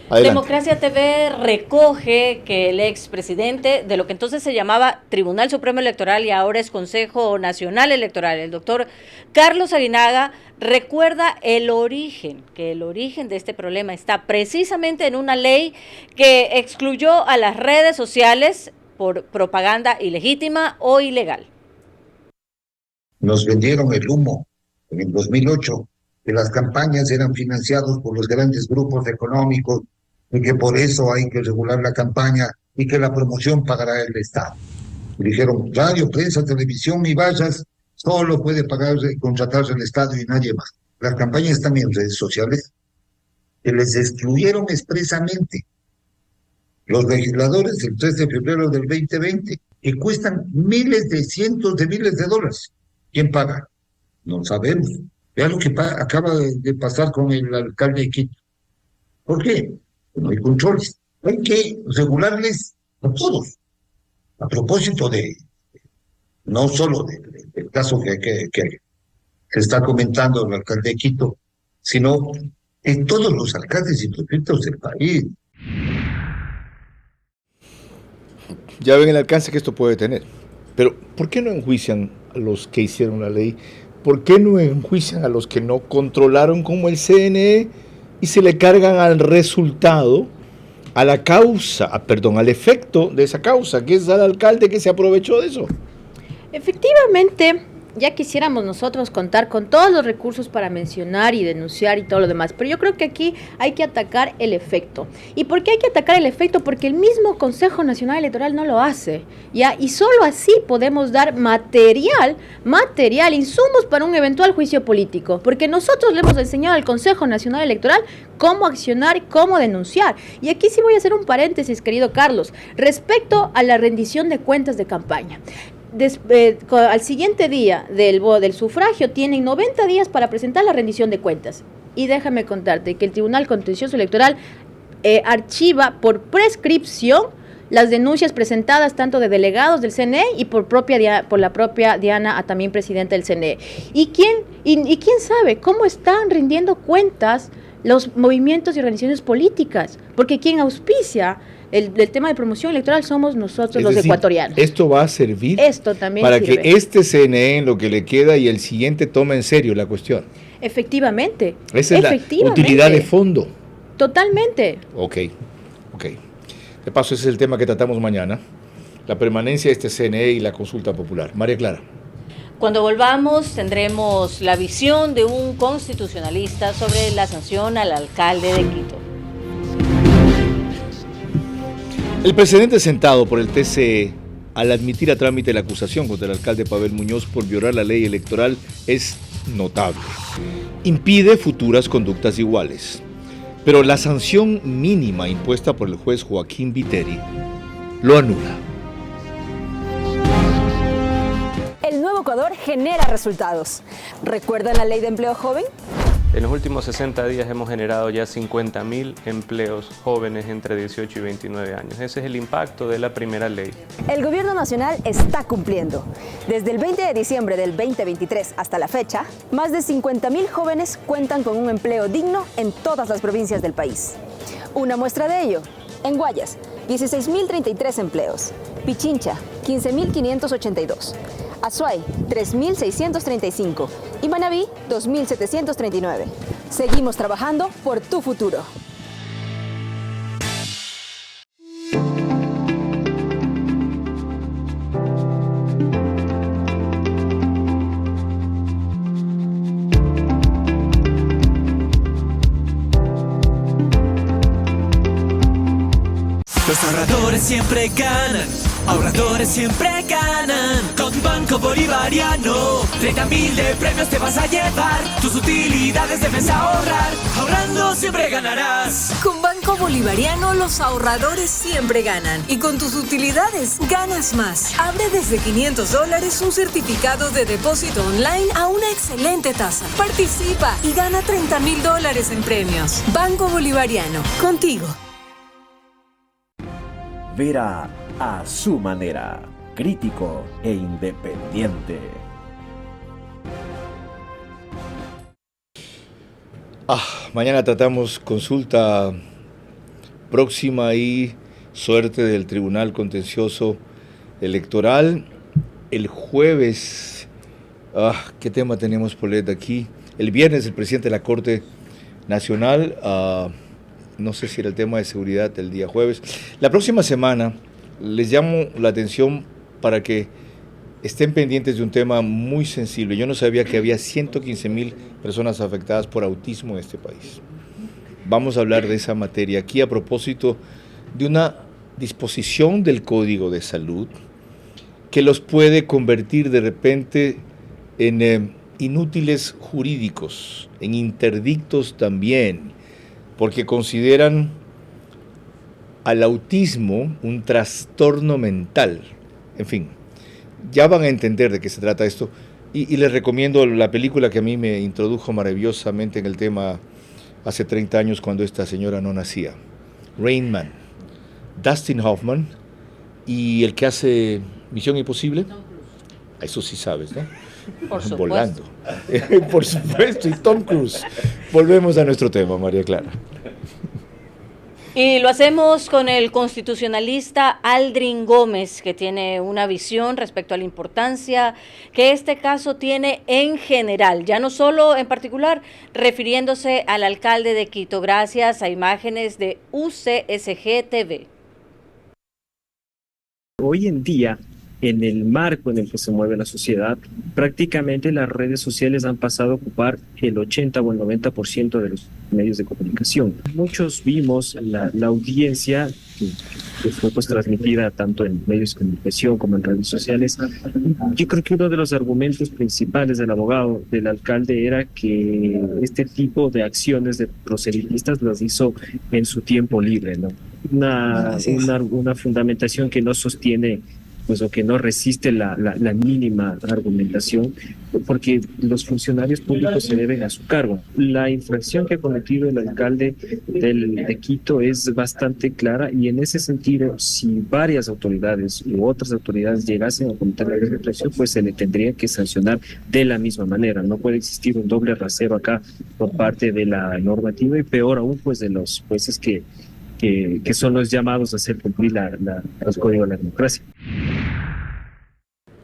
Adelante. Democracia TV recoge que el expresidente de lo que entonces se llamaba Tribunal Supremo Electoral y ahora es Consejo Nacional Electoral, el doctor Carlos Aguinaga, recuerda que el origen de este problema está precisamente en una ley que excluyó a las redes sociales por propaganda ilegítima o ilegal. Nos vendieron el humo en el 2008, que las campañas eran financiadas por los grandes grupos económicos y que por eso hay que regular la campaña y que la promoción pagará el Estado. Y dijeron, radio, prensa, televisión y vallas, solo puede contratarse el Estado y nadie más. Las campañas están en redes sociales, que les excluyeron expresamente los legisladores el 3 de febrero del 2020, que cuestan cientos de miles de dólares. ¿Quién paga? No sabemos. Vean lo que acaba de pasar con el alcalde de Quito. ¿Por qué? No hay controles. Hay que regularles a todos. A propósito de, no solo del caso que se está comentando el alcalde de Quito, sino en todos los alcaldes y prefectos del país. Ya ven el alcance que esto puede tener. Pero, ¿por qué no enjuician a los que hicieron la ley? ¿Por qué no enjuician a los que no controlaron como el CNE y se le cargan al resultado, a la causa, al efecto de esa causa, que es al alcalde que se aprovechó de eso? Efectivamente, ya quisiéramos nosotros contar con todos los recursos para mencionar y denunciar y todo lo demás, pero yo creo que aquí hay que atacar el efecto. ¿Y por qué hay que atacar el efecto? Porque el mismo Consejo Nacional Electoral no lo hace, ¿ya? Y solo así podemos dar material, insumos para un eventual juicio político, porque nosotros le hemos enseñado al Consejo Nacional Electoral cómo accionar y cómo denunciar. Y aquí sí voy a hacer un paréntesis, querido Carlos, respecto a la rendición de cuentas de campaña. Al siguiente día del sufragio tienen 90 días para presentar la rendición de cuentas. Y déjame contarte que el Tribunal Contencioso Electoral archiva por prescripción las denuncias presentadas tanto de delegados del CNE y por la propia Diana, también presidenta del CNE. ¿Y quién sabe cómo están rindiendo cuentas los movimientos y organizaciones políticas? Porque quien auspicia el tema de promoción electoral somos nosotros, los ecuatorianos. Esto va a servir para que este CNE, en lo que le queda, y el siguiente tome en serio la cuestión. Efectivamente. Esa es la utilidad de fondo. Totalmente. Ok. De paso, ese es el tema que tratamos mañana, la permanencia de este CNE y la consulta popular. María Clara. Cuando volvamos tendremos la visión de un constitucionalista sobre la sanción al alcalde de Quito. El precedente sentado por el TCE al admitir a trámite la acusación contra el alcalde Pavel Muñoz por violar la ley electoral es notable. Impide futuras conductas iguales. Pero la sanción mínima impuesta por el juez Joaquín Viteri lo anula. El nuevo Ecuador genera resultados. ¿Recuerdan la ley de empleo joven? En los últimos 60 días hemos generado ya 50.000 empleos jóvenes entre 18 y 29 años. Ese es el impacto de la primera ley. El gobierno nacional está cumpliendo. Desde el 20 de diciembre del 2023 hasta la fecha, más de 50.000 jóvenes cuentan con un empleo digno en todas las provincias del país. Una muestra de ello, en Guayas, 16.033 empleos. Pichincha, 15.582. Azuay, 3.635 y Manabí, 2.739. Seguimos trabajando por tu futuro. Los ahorradores siempre ganan. Ahorradores siempre ganan. Con Banco Bolivariano 30.000 de premios te vas a llevar. Tus utilidades debes ahorrar. Ahorrando siempre ganarás. Con Banco Bolivariano los ahorradores siempre ganan. Y con tus utilidades ganas más. Abre desde $500 un certificado de depósito online a una excelente tasa. Participa y gana $30.000 en premios. Banco Bolivariano, contigo. Vera a su manera, crítico e independiente. Mañana tratamos consulta próxima y suerte del Tribunal Contencioso Electoral. El jueves, ¿qué tema tenemos, Paulette, aquí? El viernes el presidente de la Corte Nacional, no sé si era el tema de seguridad el día jueves. La próxima semana les llamo la atención para que estén pendientes de un tema muy sensible. Yo no sabía que había 115,000 personas afectadas por autismo en este país. Vamos a hablar de esa materia aquí a propósito de una disposición del Código de Salud que los puede convertir de repente en inútiles jurídicos, en interdictos también, porque consideran al autismo un trastorno mental. En fin, ya van a entender de qué se trata esto, y les recomiendo la película que a mí me introdujo maravillosamente en el tema hace 30 años cuando esta señora no nacía. Rain Man, Dustin Hoffman y el que hace Misión Imposible. Eso sí sabes, ¿no? Por supuesto. Volando. Por supuesto, y Tom Cruise. Volvemos a nuestro tema, María Clara. Y lo hacemos con el constitucionalista Aldrin Gómez, que tiene una visión respecto a la importancia que este caso tiene en general, ya no solo en particular, refiriéndose al alcalde de Quito, gracias a imágenes de UCSG TV. Hoy en día, en el marco en el que se mueve la sociedad, prácticamente las redes sociales han pasado a ocupar el 80 o el 90% de los medios de comunicación. Muchos vimos la audiencia que fue pues transmitida tanto en medios de comunicación como en redes sociales. Yo creo que uno de los argumentos principales del abogado, del alcalde, era que este tipo de acciones de proselitistas las hizo en su tiempo libre, ¿no? Una fundamentación que no sostiene, pues, o que no resiste la mínima argumentación, porque los funcionarios públicos se deben a su cargo. La infracción que ha cometido el alcalde de Quito es bastante clara, y en ese sentido, si varias autoridades u otras autoridades llegasen a cometer la infracción, pues se le tendría que sancionar de la misma manera. No puede existir un doble rasero acá por parte de la normativa, y peor aún, pues, de los jueces que son los llamados a hacer cumplir los códigos de la democracia.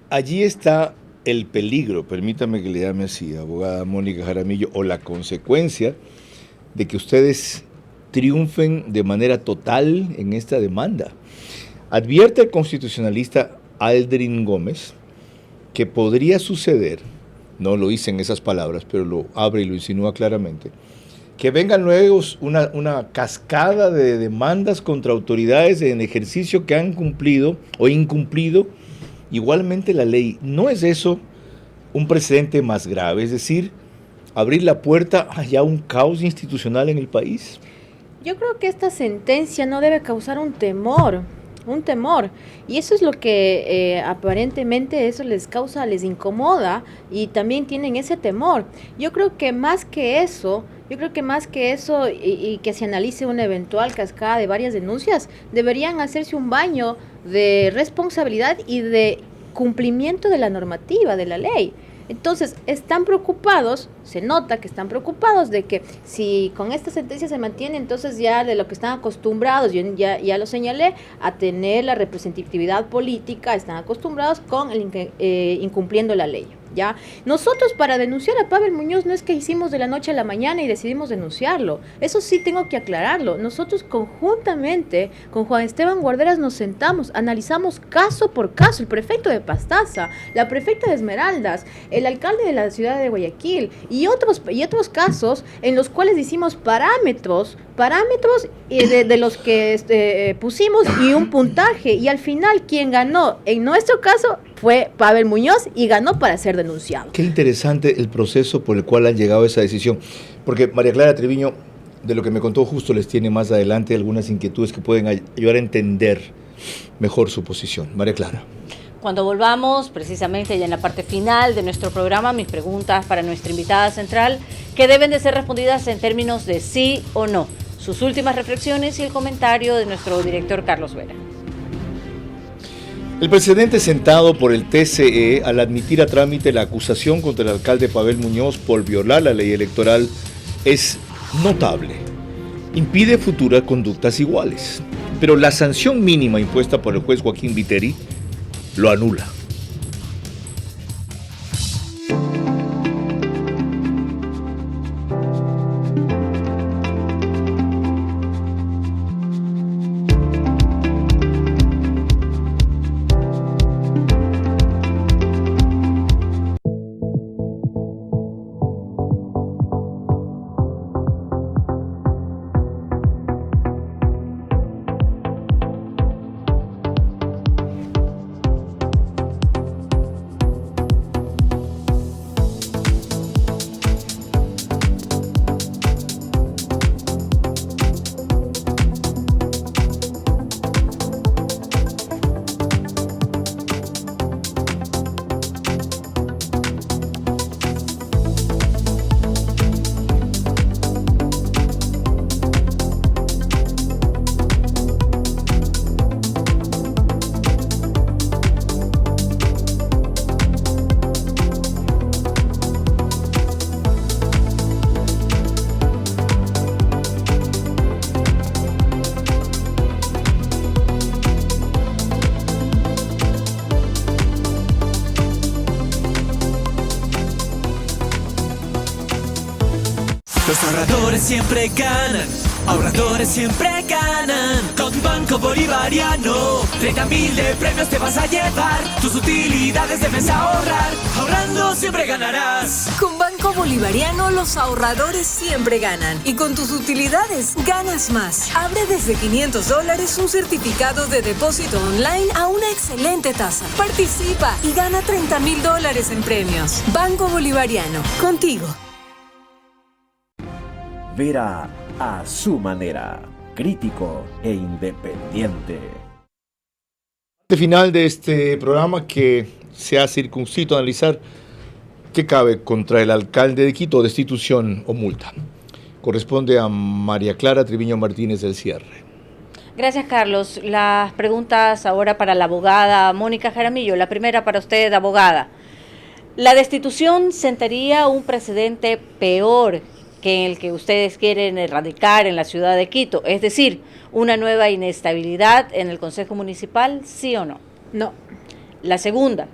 Allí está el peligro, permítame que le llame así, abogada Mónica Jaramillo, o la consecuencia de que ustedes triunfen de manera total en esta demanda. Advierte el constitucionalista Aldrin Gómez que podría suceder, no lo hice en esas palabras, pero lo abre y lo insinúa claramente, que vengan luego una cascada de demandas contra autoridades en ejercicio que han cumplido o incumplido igualmente la ley. ¿No es eso un precedente más grave? Es decir, abrir la puerta a ya un caos institucional en el país. Yo creo que esta sentencia no debe causar un temor, y eso es lo que aparentemente eso les incomoda, y también tienen ese temor. Yo creo que más que eso, y que se analice una eventual cascada de varias denuncias, deberían hacerse un baño de responsabilidad y de cumplimiento de la normativa, de la ley. Entonces, están preocupados, se nota que están preocupados de que si con esta sentencia se mantiene, entonces ya de lo que están acostumbrados, yo ya lo señalé, a tener la representatividad política, están acostumbrados con incumpliendo la ley. ¿Ya? Nosotros, para denunciar a Pavel Muñoz, no es que hicimos de la noche a la mañana y decidimos denunciarlo. Eso sí tengo que aclararlo. Nosotros conjuntamente con Juan Esteban Guarderas nos sentamos, analizamos caso por caso, el prefecto de Pastaza, la prefecta de Esmeraldas, el alcalde de la ciudad de Guayaquil y otros casos en los cuales hicimos parámetros de los que pusimos y un puntaje, y al final quien ganó en nuestro caso fue Pavel Muñoz, y ganó para ser denunciado. Qué interesante el proceso por el cual han llegado a esa decisión, porque María Clara Treviño, de lo que me contó justo, les tiene más adelante algunas inquietudes que pueden ayudar a entender mejor su posición. María Clara. Cuando volvamos, precisamente ya en la parte final de nuestro programa, mis preguntas para nuestra invitada central, que deben de ser respondidas en términos de sí o no. Sus últimas reflexiones y el comentario de nuestro director Carlos Vera. El precedente sentado por el TCE al admitir a trámite la acusación contra el alcalde Pavel Muñoz por violar la ley electoral es notable. Impide futuras conductas iguales, pero la sanción mínima impuesta por el juez Joaquín Viteri lo anula. Los ahorradores siempre ganan, ahorradores siempre ganan. Con tu Banco Bolivariano, 30.000 de premios te vas a llevar. Tus utilidades debes ahorrar, ahorrando siempre ganarás. Con Banco Bolivariano los ahorradores siempre ganan y con tus utilidades ganas más. Abre desde $500 un certificado de depósito online a una excelente tasa. Participa y gana $30.000 en premios. Banco Bolivariano, contigo. Vera a su manera, crítico e independiente. Final de este programa que se ha circunscrito a analizar qué cabe contra el alcalde de Quito, destitución o multa. Corresponde a María Clara Triviño Martínez del cierre. Gracias, Carlos. Las preguntas ahora para la abogada Mónica Jaramillo. La primera para usted, abogada. ¿La destitución sentaría un precedente peor que el que ustedes quieren erradicar en la ciudad de Quito? Es decir, una nueva inestabilidad en el Consejo Municipal, ¿sí o no? No. La segunda,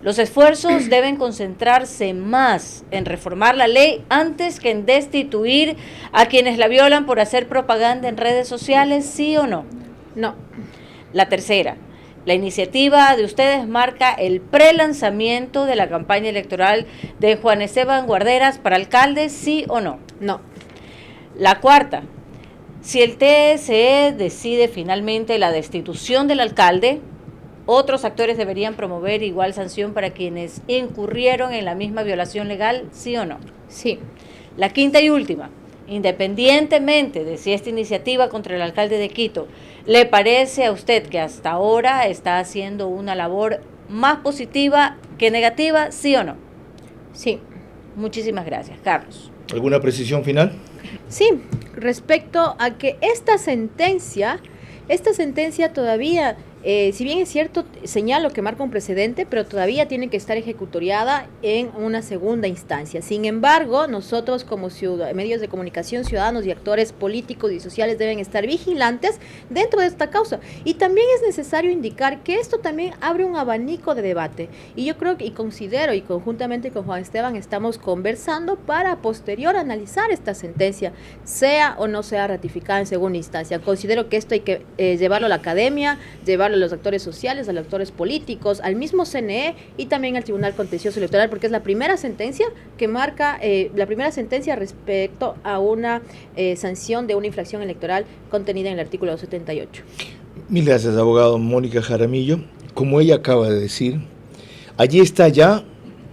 los esfuerzos deben concentrarse más en reformar la ley antes que en destituir a quienes la violan por hacer propaganda en redes sociales, ¿sí o no? No. La tercera, la iniciativa de ustedes marca el prelanzamiento de la campaña electoral de Juan Esteban Guarderas para alcalde, ¿sí o no? No. La cuarta, si el TSE decide finalmente la destitución del alcalde, otros actores deberían promover igual sanción para quienes incurrieron en la misma violación legal, ¿sí o no? Sí. La quinta y última, independientemente de si esta iniciativa contra el alcalde de Quito le parece a usted que hasta ahora está haciendo una labor más positiva que negativa, ¿sí o no? Sí. Muchísimas gracias, Carlos. ¿Alguna precisión final? Sí, respecto a que esta sentencia todavía, si bien es cierto, señalo que marca un precedente, pero todavía tiene que estar ejecutoriada en una segunda instancia. Sin embargo, nosotros como medios de comunicación, ciudadanos y actores políticos y sociales deben estar vigilantes dentro de esta causa. Y también es necesario indicar que esto también abre un abanico de debate. Y yo creo y considero, y conjuntamente con Juan Esteban estamos conversando para posterior analizar esta sentencia, sea o no sea ratificada en segunda instancia. Considero que esto hay que llevarlo a la academia, llevarlo a los actores sociales, a los actores políticos, al mismo CNE y también al Tribunal Contencioso Electoral, porque es la primera sentencia que marca, respecto a una sanción de una infracción electoral contenida en el artículo 278. Mil gracias, abogado Mónica Jaramillo. Como ella acaba de decir, allí está ya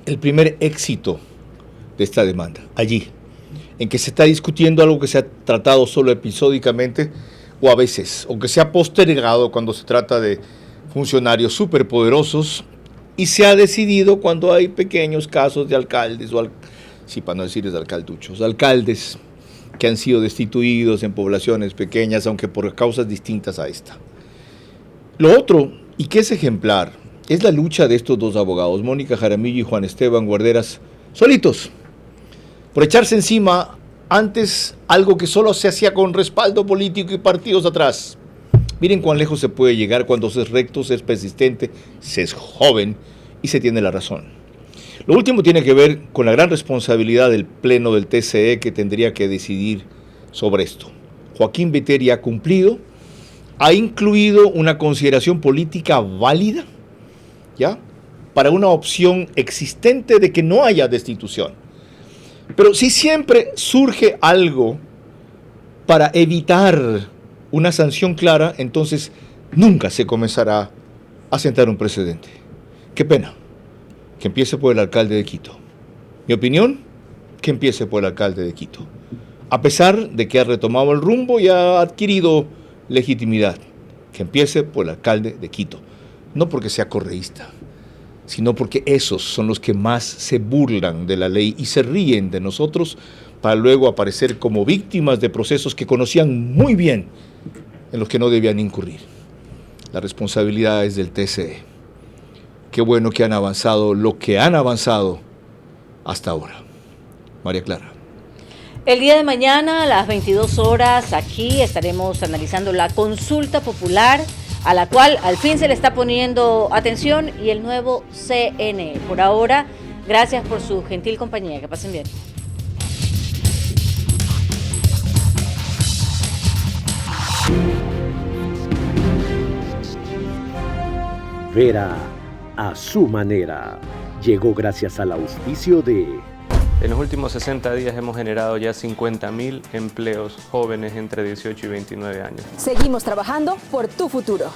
el primer éxito de esta demanda, allí, en que se está discutiendo algo que se ha tratado solo episódicamente, o a veces, o que se ha postergado cuando se trata de funcionarios superpoderosos, y se ha decidido cuando hay pequeños casos de alcaldes, sí, para no decirles alcalduchos, alcaldes que han sido destituidos en poblaciones pequeñas, aunque por causas distintas a esta. Lo otro, y que es ejemplar, es la lucha de estos dos abogados, Mónica Jaramillo y Juan Esteban Guarderas, solitos, por echarse encima Antes, algo que solo se hacía con respaldo político y partidos atrás. Miren cuán lejos se puede llegar cuando se es recto, se es persistente, se es joven y se tiene la razón. Lo último tiene que ver con la gran responsabilidad del Pleno del TCE que tendría que decidir sobre esto. Joaquín Viteri ha cumplido, ha incluido una consideración política válida, ¿ya?, para una opción existente de que no haya destitución. Pero si siempre surge algo para evitar una sanción clara, entonces nunca se comenzará a sentar un precedente. Qué pena que empiece por el alcalde de Quito. Mi opinión, que empiece por el alcalde de Quito. A pesar de que ha retomado el rumbo y ha adquirido legitimidad, que empiece por el alcalde de Quito. No porque sea correísta, sino porque esos son los que más se burlan de la ley y se ríen de nosotros para luego aparecer como víctimas de procesos que conocían muy bien, en los que no debían incurrir. La responsabilidad es del TCE. Qué bueno que han avanzado lo que han avanzado hasta ahora. María Clara. El día de mañana a las 22 horas aquí estaremos analizando la consulta popular a la cual al fin se le está poniendo atención y el nuevo CNE. Por ahora, gracias por su gentil compañía. Que pasen bien. Vera a su manera. Llegó gracias al auspicio de... En los últimos 60 días hemos generado ya 50.000 empleos jóvenes entre 18 y 29 años. Seguimos trabajando por tu futuro.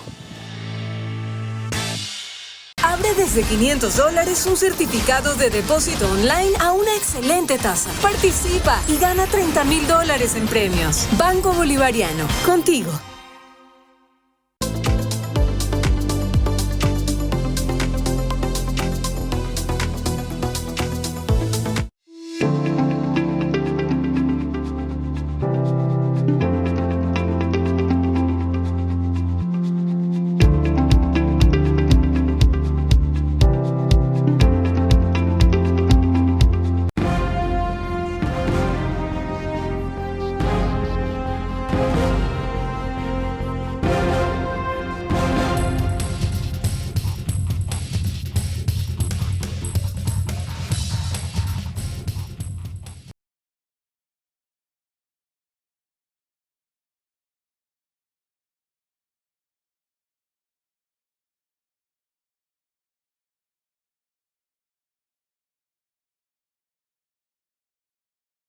Abre desde $500 un certificado de depósito online a una excelente tasa. Participa y gana $30,000 en premios. Banco Bolivariano, contigo.